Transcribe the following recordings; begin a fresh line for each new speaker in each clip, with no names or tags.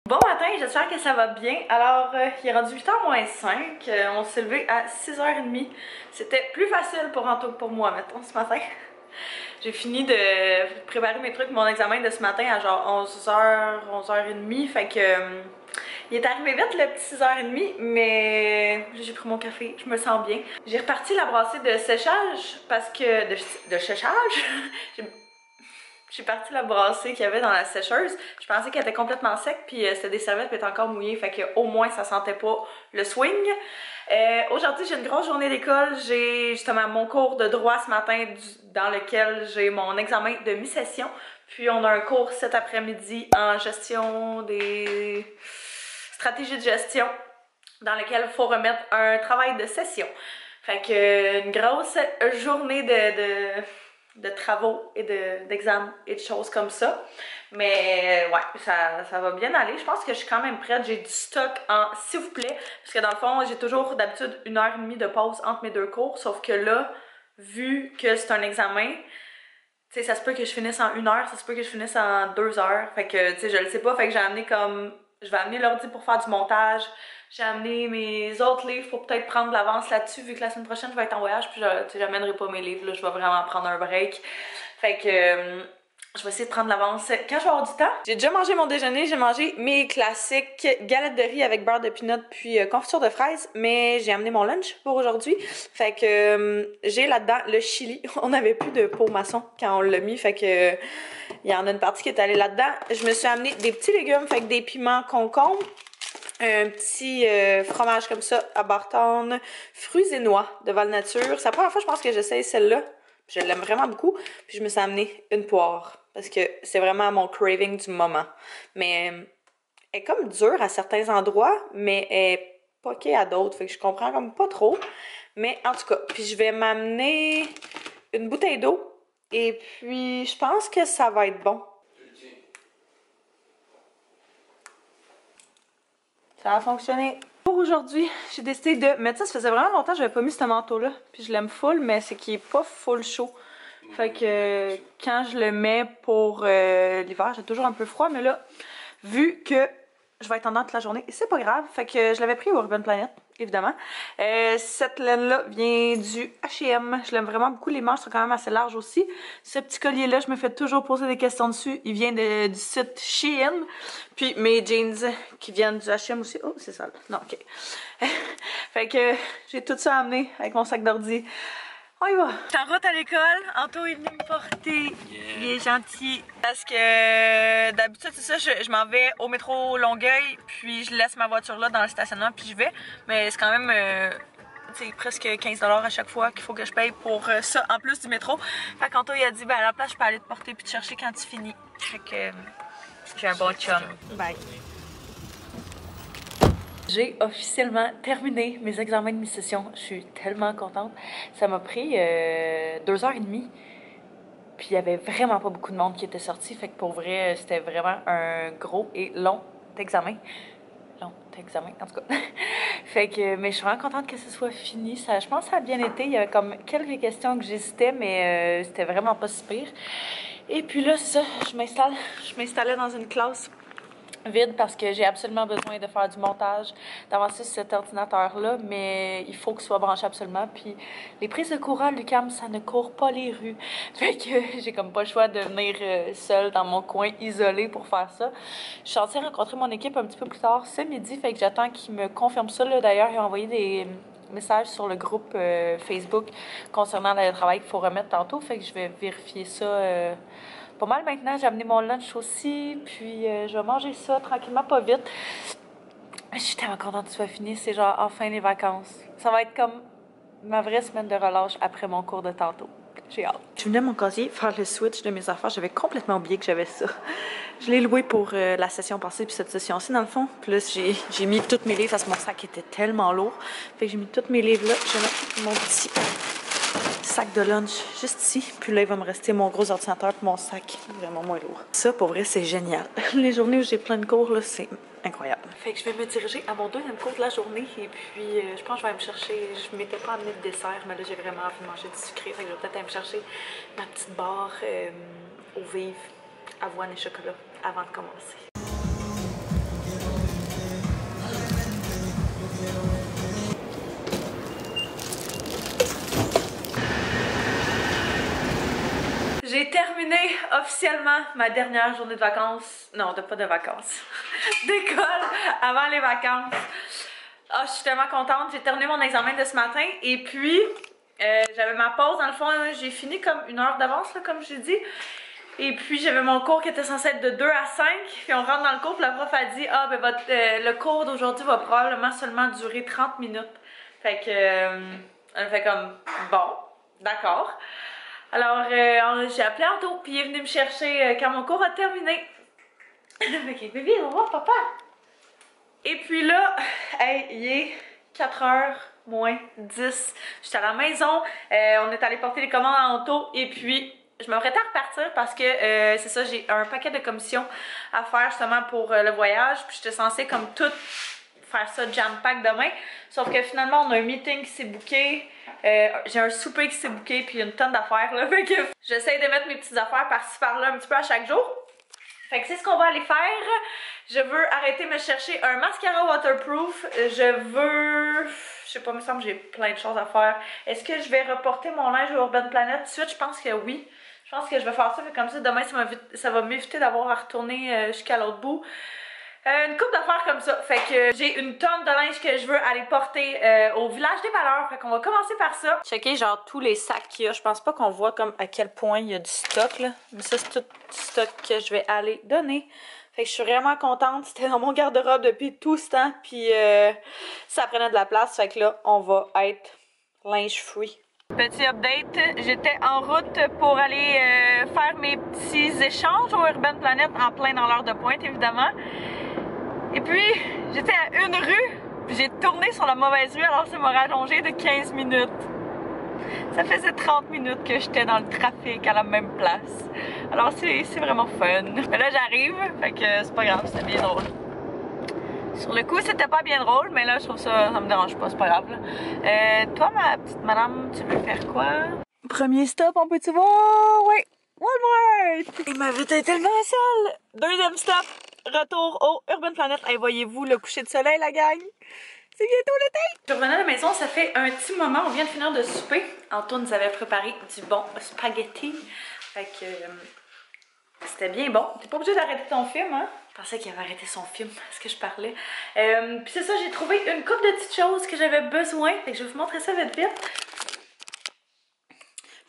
Bon matin, j'espère que ça va bien. Alors, il est rendu 8h moins 5. On s'est levé à 6h30. C'était plus facile pour Anto que pour moi, mettons, ce matin. J'ai fini de préparer mes trucs, mon examen de ce matin à genre 11h, 11h30. Fait que il est arrivé vite le petit 6h30, mais j'ai pris mon café, je me sens bien. J'ai reparti la brassée de séchage parce que... de séchage? J'ai parti la brassée qu'il y avait dans la sécheuse. Je pensais qu'elle était complètement sec, puis c'était des serviettes qui étaient encore mouillées, fait que au moins ça sentait pas le swing. Aujourd'hui, j'ai une grosse journée d'école. J'ai justement mon cours de droit ce matin dans lequel j'ai mon examen de mi-session. Puis on a un cours cet après-midi en gestion des stratégies de gestion dans lequel il faut remettre un travail de session. Fait que une grosse journée de travaux et d'examens et de choses comme ça. Mais ouais, ça va bien aller. Je pense que je suis quand même prête. J'ai du stock en s'il vous plaît. Parce que dans le fond, j'ai toujours d'habitude 1h30 de pause entre mes deux cours. Sauf que là, vu que c'est un examen, tu sais, ça se peut que je finisse en 1 heure, ça se peut que je finisse en 2 heures. Fait que, tu sais, je le sais pas. Fait que j'ai amené comme... Je vais amener l'ordi pour faire du montage. J'ai amené mes autres livres pour peut-être prendre de l'avance là-dessus, vu que la semaine prochaine, je vais être en voyage, puis j'amènerai pas mes livres, là, je vais vraiment prendre un break. Fait que je vais essayer de prendre de l'avance quand je vais avoir du temps. J'ai déjà mangé mon déjeuner, j'ai mangé mes classiques galettes de riz avec beurre de pinot puis confiture de fraises, mais j'ai amené mon lunch pour aujourd'hui. Fait que j'ai là-dedans le chili. On n'avait plus de pot maçon quand on l'a mis, fait que il y en a une partie qui est allée là-dedans. Je me suis amené des petits légumes, fait que des piments concombres, un petit fromage comme ça à Barton, fruits et noix de Val-Nature. C'est la première fois je pense que j'essaye celle-là. Je l'aime vraiment beaucoup. Puis je me suis amené une poire parce que c'est vraiment mon craving du moment. Mais elle est comme dure à certains endroits, mais elle est poquée à d'autres. Fait que je comprends comme pas trop. Mais en tout cas, puis je vais m'amener une bouteille d'eau. Et puis je pense que ça va être bon. Ça a fonctionné. Pour aujourd'hui, j'ai décidé de mettre ça. Ça faisait vraiment longtemps que j'avais pas mis ce manteau-là. Puis je l'aime full, mais c'est qu'il est pas full chaud. Fait que quand je le mets pour l'hiver, j'ai toujours un peu froid. Mais là, vu que je vais être en dents toute la journée, c'est pas grave. Fait que je l'avais pris au Urban Planet, évidemment. Cette laine-là vient du H&M. Je l'aime vraiment beaucoup. Les manches sont quand même assez larges aussi. Ce petit collier-là, je me fais toujours poser des questions dessus. Il vient du site Shein. Puis mes jeans qui viennent du H&M aussi. Oh, c'est ça. Non, ok. Fait que j'ai tout ça amené avec mon sac d'ordi. On y va! Je suis en route à l'école. Anto est venu me porter. Yeah. Il est gentil. Parce que d'habitude, c'est ça, je m'en vais au métro Longueuil, puis je laisse ma voiture là dans le stationnement, puis je vais. Mais c'est quand même presque 15$ à chaque fois qu'il faut que je paye pour ça, en plus du métro. Fait qu'Anto, il a dit, ben à la place, je peux aller te porter puis te chercher quand tu finis. Fait que j'ai un bon chum. Bye! J'ai officiellement terminé mes examens de mi-session. Je suis tellement contente. Ça m'a pris 2h30. Puis il y avait vraiment pas beaucoup de monde qui était sorti. Fait que pour vrai, c'était vraiment un gros et long examen. Long examen, en tout cas. Fait que, mais je suis vraiment contente que ce soit fini. Je pense que ça a bien été. Il y avait comme quelques questions que j'hésitais, mais c'était vraiment pas si pire. Et puis là, c'est ça, je m'installais dans une classe vide parce que j'ai absolument besoin de faire du montage, d'avancer sur cet ordinateur-là, mais il faut qu'il soit branché absolument. Puis les prises de courant à l'UQAM, ça ne court pas les rues. Fait que j'ai comme pas le choix de venir seule dans mon coin isolé pour faire ça. Je suis censée rencontrer mon équipe un petit peu plus tard ce midi, fait que j'attends qu'ils me confirment ça. D'ailleurs, ils ont envoyé des messages sur le groupe Facebook concernant le travail qu'il faut remettre tantôt, fait que je vais vérifier ça pas mal maintenant. J'ai amené mon lunch aussi, puis je vais manger ça tranquillement, pas vite. Je suis tellement contente que ce soit fini. C'est genre enfin les vacances. Ça va être comme ma vraie semaine de relâche après mon cours de tantôt. J'ai hâte. Je venais à mon casier faire le switch de mes affaires. J'avais complètement oublié que j'avais ça. Je l'ai loué pour la session passée puis cette session-ci dans le fond. Puis là, j'ai mis tous mes livres parce que mon sac était tellement lourd. Fait que j'ai mis tous mes livres là. Je vais mettre mon petit sac de lunch juste ici. Puis là, il va me rester mon gros ordinateur puis mon sac vraiment moins lourd. Ça, pour vrai, c'est génial. Les journées où j'ai plein de cours, là, c'est incroyable. Fait que je vais me diriger à mon deuxième cours de la journée. Et puis, je pense que je vais aller me chercher... Je m'étais pas amené de dessert, mais là, j'ai vraiment envie de manger du sucré. Fait que je vais peut-être aller me chercher ma petite barre au vive, avoine et chocolat avant de commencer. officiellement ma dernière journée de vacances. Non, pas de vacances. D'école avant les vacances. Ah, je suis tellement contente. J'ai terminé mon examen de ce matin et puis j'avais ma pause. Dans le fond, j'ai fini comme 1 heure d'avance, comme je l'ai dit. Et puis j'avais mon cours qui était censé être de 2 à 5. Puis on rentre dans le cours, puis la prof a dit: ah, ben le cours d'aujourd'hui va probablement seulement durer 30 minutes. Fait que elle fait comme bon, d'accord. Alors j'ai appelé Anto, puis il est venu me chercher quand mon cours a terminé. Fait que bébé, au revoir papa. Et puis là, hey, il est 4h moins 10. J'étais à la maison, on est allé porter les commandes à Anto et puis je m'apprêtais à repartir parce que c'est ça, j'ai un paquet de commissions à faire justement pour le voyage. Puis j'étais censée comme tout faire ça jam-pack demain. Sauf que finalement, on a un meeting qui s'est booké. J'ai un souper qui s'est booké, puis une tonne d'affaires là. Fait que j'essaie de mettre mes petites affaires par-ci par-là un petit peu à chaque jour. Fait que c'est ce qu'on va aller faire. Je veux arrêter de me chercher un mascara waterproof. Je sais pas, il me semble que j'ai plein de choses à faire. Est-ce que je vais reporter mon linge au Urban Planet tout de suite? Je pense que oui. Je pense que je vais faire ça, comme ça demain ça va m'éviter d'avoir à retourner jusqu'à l'autre bout. Une couple d'affaires comme ça. Fait que j'ai une tonne de linge que je veux aller porter au village des valeurs. Fait qu'on va commencer par ça. Checker genre tous les sacs qu'il y a. Je pense pas qu'on voit comme à quel point il y a du stock là. Mais ça c'est tout du stock que je vais aller donner. Fait que je suis vraiment contente. C'était dans mon garde-robe depuis tout ce temps. Puis ça prenait de la place. Fait que là on va être linge free. Petit update, j'étais en route pour aller faire mes petits échanges au Urban Planet en plein dans l'heure de pointe évidemment. Et puis, j'étais à une rue, puis j'ai tourné sur la mauvaise rue, alors ça m'a rallongé de 15 minutes. Ça faisait 30 minutes que j'étais dans le trafic à la même place. Alors c'est vraiment fun. Mais là j'arrive, fait que c'est pas grave, c'était bien drôle. Sur le coup, c'était pas bien drôle, mais là je trouve ça me dérange pas, c'est pas grave. Toi, ma petite madame, tu veux faire quoi? Premier stop, on peut-tu voir? Oui, Walmart! Et ma vie est tellement sale! Deuxième stop, retour au Urban Planet. Hey, voyez-vous le coucher de soleil, la gang? C'est bientôt l'été! Je revenais à la maison, ça fait un petit moment, on vient de finir de souper. Anto nous avait préparé du bon spaghetti. Fait que c'était bien bon. T'es pas obligé d'arrêter ton film, hein? Je pensais qu'il avait arrêté son film parce que je parlais. Puis c'est ça, j'ai trouvé une couple de petites choses que j'avais besoin. Fait que je vais vous montrer ça vite vite.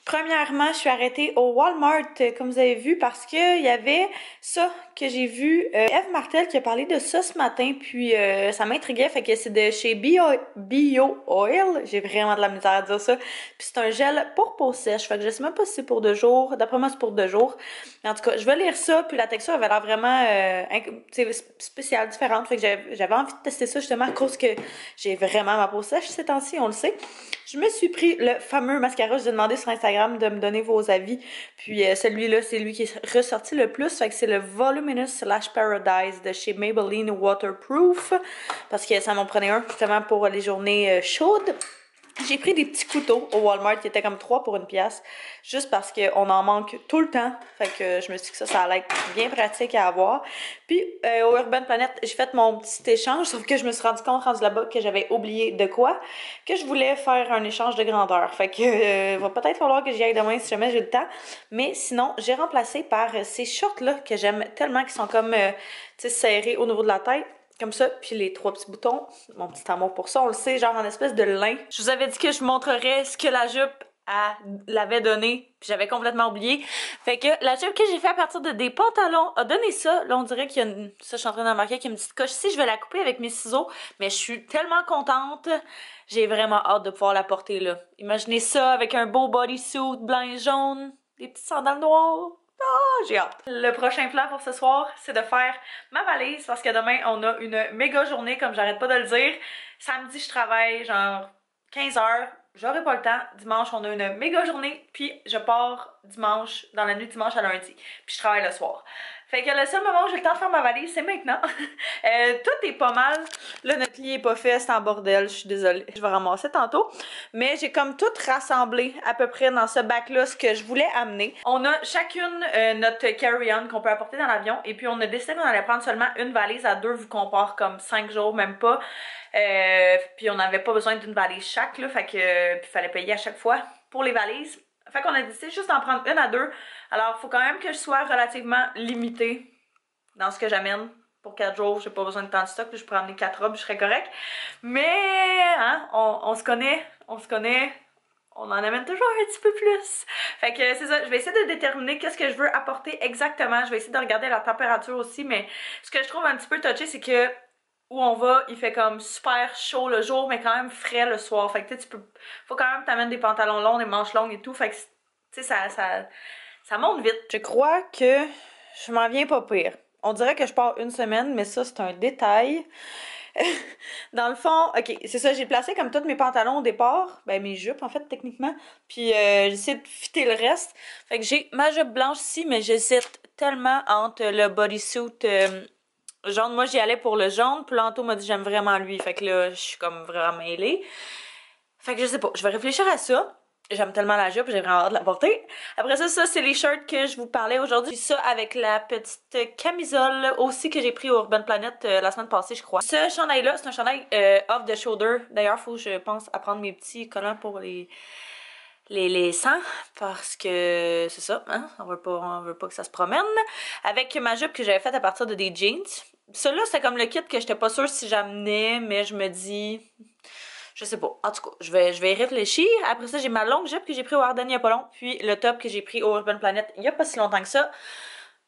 Premièrement, je suis arrêtée au Walmart, comme vous avez vu, parce qu'il y avait ça que j'ai vu. Eve Martel qui a parlé de ça ce matin, puis ça m'intriguait, fait que c'est de chez Bio Oil. J'ai vraiment de la misère à dire ça. Puis c'est un gel pour peau sèche, fait que je sais même pas si c'est pour 2 jours. D'après moi, c'est pour 2 jours. Mais en tout cas, je vais lire ça, puis la texture avait l'air vraiment spéciale, différente. Fait que j'avais envie de tester ça justement à cause que j'ai vraiment ma peau sèche ces temps-ci, on le sait. Je me suis pris le fameux mascara, je vous ai demandé sur Instagram de me donner vos avis. Puis celui-là, c'est lui qui est ressorti le plus. Fait que c'est le Voluminous Lash Paradise de chez Maybelline Waterproof. Parce que ça m'en prenait un justement pour les journées chaudes. J'ai pris des petits couteaux au Walmart qui étaient comme 3 pour 1 pièce. Juste parce qu'on en manque tout le temps. Fait que je me suis dit que ça allait être bien pratique à avoir. Puis au Urban Planet, j'ai fait mon petit échange. Sauf que je me suis rendu compte rendu là-bas que j'avais oublié de quoi. Que je voulais faire un échange de grandeur. Fait que va peut-être falloir que j'y aille demain si jamais j'ai le temps. Mais sinon, j'ai remplacé par ces shorts-là que j'aime tellement, qui sont comme serrés au niveau de la tête. Comme ça, puis les 3 petits boutons, mon petit amour pour ça, on le sait, genre en espèce de lin. Je vous avais dit que je vous montrerais ce que la jupe l'avait donné, puis j'avais complètement oublié. Fait que la jupe que j'ai fait à partir de des pantalons a donné ça. Là, on dirait qu'il y a ça, je suis en train d'en marquer qu'il y a une petite coche ici. Je vais la couper avec mes ciseaux, mais je suis tellement contente. J'ai vraiment hâte de pouvoir la porter là. Imaginez ça avec un beau bodysuit blanc et jaune, des petites sandales noires. Ah, j'ai hâte. Le prochain plan pour ce soir, c'est de faire ma valise parce que demain, on a une méga journée, comme j'arrête pas de le dire. Samedi, je travaille genre 15 heures. J'aurai pas le temps. Dimanche, on a une méga journée. Puis je pars dimanche, dans la nuit de dimanche à lundi. Puis je travaille le soir. Fait que le seul moment où j'ai le temps de faire ma valise, c'est maintenant. Tout est pas mal. Là, notre lit est pas fait, c'est en bordel. Je suis désolée. Je vais ramasser tantôt. Mais j'ai comme tout rassemblé à peu près dans ce bac-là ce que je voulais amener. On a chacune notre carry-on qu'on peut apporter dans l'avion. Et puis on a décidé qu'on allait prendre seulement une valise à 2 vu qu'on part comme 5 jours, même pas. Puis on n'avait pas besoin d'une valise chaque, là. Fait que il fallait payer à chaque fois pour les valises. Fait qu'on a décidé juste d'en prendre une à deux. Alors, il faut quand même que je sois relativement limitée dans ce que j'amène. Pour 4 jours, j'ai pas besoin de tant de stock, puis je pourrais amener 4 robes, je serais correct. Mais, hein, on se connaît, on en amène toujours un petit peu plus. Fait que c'est ça, je vais essayer de déterminer qu'est-ce que je veux apporter exactement. Je vais essayer de regarder la température aussi, mais ce que je trouve un petit peu touché, c'est que où on va, il fait comme super chaud le jour, mais quand même frais le soir. Fait que tu peux, faut quand même t'amener des pantalons longs, des manches longues et tout. Fait que, tu sais, ça monte vite. Je crois que je m'en viens pas pire. On dirait que je pars une semaine, mais ça, c'est un détail. Dans le fond, ok, c'est ça, j'ai placé comme tous mes pantalons au départ, ben mes jupes en fait, techniquement, puis j'essaie de fitter le reste. Fait que j'ai ma jupe blanche ici, mais j'hésite tellement entre le bodysuit jaune. Moi, j'y allais pour le jaune, puis Lanto m'a dit j'aime vraiment lui, fait que là, je suis comme vraiment mêlée. Fait que je sais pas, je vais réfléchir à ça. J'aime tellement la jupe, j'ai vraiment hâte de la porter. Après ça, c'est les shirts que je vous parlais aujourd'hui. Ça avec la petite camisole aussi que j'ai pris au Urban Planet la semaine passée, je crois. Ce chandail-là, c'est un chandail off the shoulder. D'ailleurs, faut que je pense à prendre mes petits collants pour les sangs, parce que c'est ça, hein? On veut pas que ça se promène. Avec ma jupe que j'avais faite à partir de des jeans. Celui-là, c'était comme le kit que j'étais pas sûre si j'amenais, mais je me dis... Je sais pas. En tout cas, je vais y réfléchir. Après ça, j'ai ma longue jupe que j'ai pris au Ardennes il y a pas long. Puis le top que j'ai pris au Urban Planet il y a pas si longtemps que ça.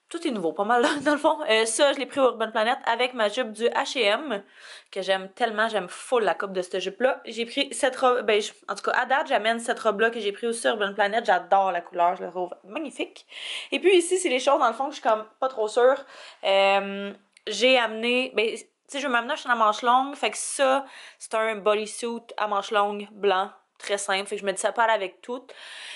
Tout est nouveau, pas mal dans le fond. Ça, je l'ai pris au Urban Planet avec ma jupe du H&M que j'aime tellement. J'aime full la coupe de cette jupe-là. J'ai pris cette robe... Ben, en tout cas, à date, j'amène cette robe-là que j'ai pris aussi au Urban Planet. J'adore la couleur. Je la trouve magnifique. Et puis ici, c'est les choses, dans le fond, que je suis comme pas trop sûre. J'ai amené... Ben, tu sais, je vais m'amener un chandail à manches longues, fait que ça, c'est un bodysuit à manches longues blanc, très simple, fait que je me dis ça pas aller avec tout.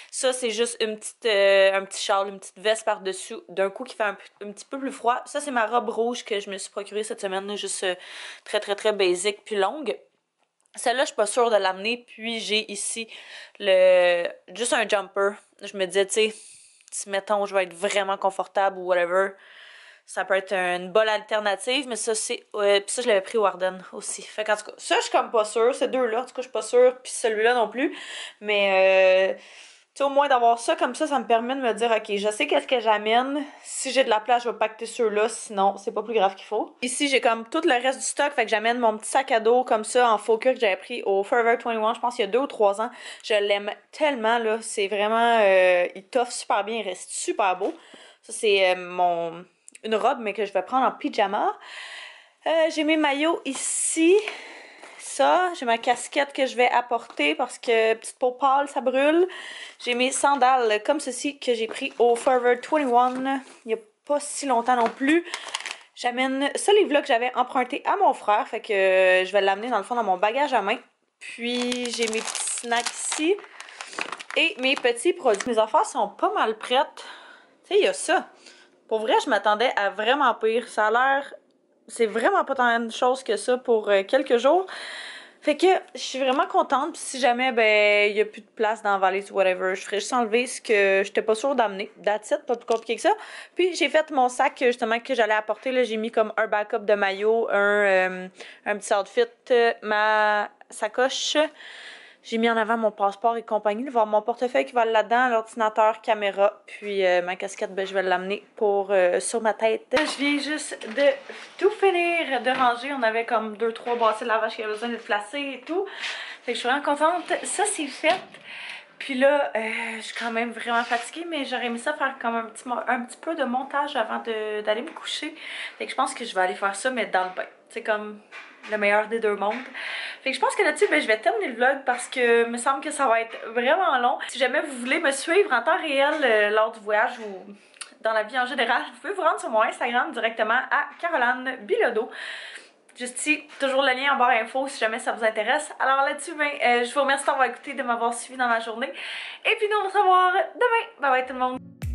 Ça, c'est juste une petite, un petit châle, une petite veste par-dessus, d'un coup qui fait un petit peu plus froid. Ça, c'est ma robe rouge que je me suis procurée cette semaine, juste très très très basic puis longue. Celle-là, je suis pas sûre de l'amener, puis j'ai ici juste un jumper. Je me disais, tu sais, si mettons je vais être vraiment confortable ou whatever, ça peut être une bonne alternative, mais ça, c'est... puis ça, je l'avais pris au Ardennes aussi. Fait qu'en tout cas, ça, je suis comme pas sûre. Ces deux-là, en tout cas, je suis pas sûre. Puis celui-là non plus. Mais, tu sais, au moins d'avoir ça comme ça me permet de me dire, OK, je sais qu'est-ce que j'amène. Si j'ai de la place, je vais pacter ceux-là. Sinon, c'est pas plus grave qu'il faut. Ici, j'ai comme tout le reste du stock. Fait que j'amène mon petit sac à dos comme ça en faux cuir que j'avais pris au Forever 21, je pense, il y a 2 ou 3 ans. Je l'aime tellement, là. C'est vraiment... il t'offre super bien. Il reste super beau. Ça, c'est une robe, mais que je vais prendre en pyjama. J'ai mes maillots ici. Ça, j'ai ma casquette que je vais apporter parce que petite peau pâle, ça brûle. J'ai mes sandales comme ceci que j'ai pris au Forever 21 il n'y a pas si longtemps non plus. J'amène ce livre-là que j'avais emprunté à mon frère, fait que je vais l'amener dans le fond dans mon bagage à main. Puis j'ai mes petits snacks ici et mes petits produits. Mes affaires sont pas mal prêtes. Tu sais, il y a ça. Pour vrai, je m'attendais à vraiment pire. Ça a l'air... C'est vraiment pas tant de choses que ça pour quelques jours. Fait que je suis vraiment contente. Puis si jamais, ben, il y a plus de place dans la valise ou whatever, je ferais juste enlever ce que j'étais pas sûre d'amener. That's it, pas plus compliqué que ça. Puis j'ai fait mon sac, justement, que j'allais apporter. Là, j'ai mis comme un backup de maillot, un petit outfit, ma sacoche. J'ai mis en avant mon passeport et compagnie, voir mon portefeuille qui va là-dedans, l'ordinateur, caméra, puis ma casquette, ben, je vais l'amener pour sur ma tête. Je viens juste de tout finir de ranger. On avait comme 2-3 bassins de lavage qui avaient besoin d'être placés et tout. Fait que je suis vraiment contente. Ça, c'est fait. Puis là, je suis quand même vraiment fatiguée, mais j'aurais aimé ça faire comme un petit peu de montage avant d'aller me coucher. Fait que je pense que je vais aller faire ça, mais dans le bain. C'est comme le meilleur des deux mondes. Fait que je pense que là-dessus, ben, je vais terminer le vlog parce que il me semble que ça va être vraiment long. Si jamais vous voulez me suivre en temps réel lors du voyage ou dans la vie en général, vous pouvez vous rendre sur mon Instagram directement à Caroline Bilodeau. Juste ici, toujours le lien en barre info si jamais ça vous intéresse. Alors là-dessus, ben, je vous remercie d'avoir écouté, de m'avoir suivi dans ma journée. Et puis nous, on va se revoir demain. Bye bye tout le monde!